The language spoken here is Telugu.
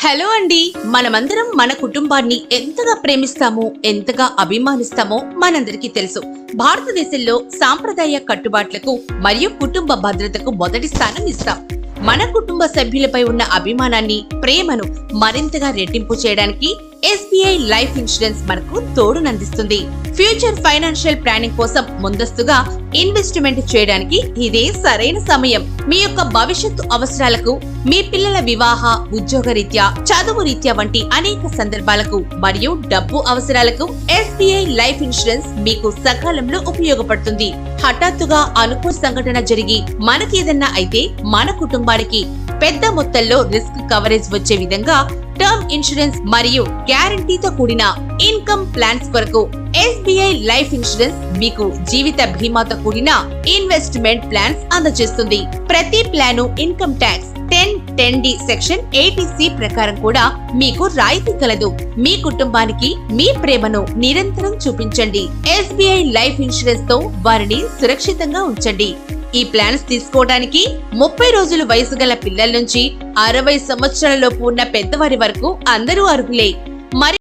హలో అండి, మనమందరం మన కుటుంబాన్ని ఎంతగా ప్రేమిస్తామో, ఎంతగా అభిమానిస్తామో మనందరికీ తెలుసు. భారతదేశంలో సాంప్రదాయ కట్టుబాట్లకు మరియు కుటుంబ భద్రతకు మొదటి స్థానం ఇస్తాం. మన కుటుంబ సభ్యులపై ఉన్న అభిమానాన్ని, ప్రేమను మరింతగా రెట్టింపు చేయడానికి ఎస్బీఐ లైఫ్ ఇన్సూరెన్స్ మనకు తోడునందిస్తుంది. ఫ్యూచర్ ఫైనాన్షియల్ ప్లానింగ్ కోసం ముందస్తుగా ఇన్వెస్ట్మెంట్ చేయడానికి ఇదే సరైన సమయం. మీ యొక్క భవిష్యత్తు అవసరాలకు, మీ పిల్లల వివాహ, ఉద్యోగ రీత్యా, చదువు రీత్యా వంటి అనేక సందర్భాలకు మరియు డబ్బు అవసరాలకు ఎస్బీఐ లైఫ్ ఇన్సూరెన్స్ మీకు సకాలంలో ఉపయోగపడుతుంది. హఠాత్తుగా అనుకోని సంఘటన జరిగి మనకేదన్నా అయితే మన కుటుంబానికి పెద్ద మొత్తంలో రిస్క్ కవరేజ్ వచ్చే విధంగా టర్మ్ ఇన్సూరెన్స్ మరియు గ్యారంటీతో కూడిన ఇన్కమ్ ప్లాన్స్ కొరకు ఎస్బీఐ లైఫ్ ఇన్సూరెన్స్ మీకు జీవిత బీమాతో కూడిన ఇన్వెస్ట్మెంట్ ప్లాన్స్ అందజేస్తుంది. ప్రతి plan income tax 10(10)(d) section 80C ప్రకారం కూడా మీకు రాయితీ కలదు. మీ కుటుంబానికి మీ ప్రేమను నిరంతరం చూపించండి. ఎస్బీఐ లైఫ్ ఇన్సూరెన్స్ తో వారిని సురక్షితంగా ఉంచండి. ఈ ప్లాన్స్ తీసుకోవడానికి 30 రోజుల వయసు గల పిల్లల నుంచి 60 సంవత్సరాలలోపు ఉన్న పెద్దవారి వరకు అందరూ అర్హులే. మరి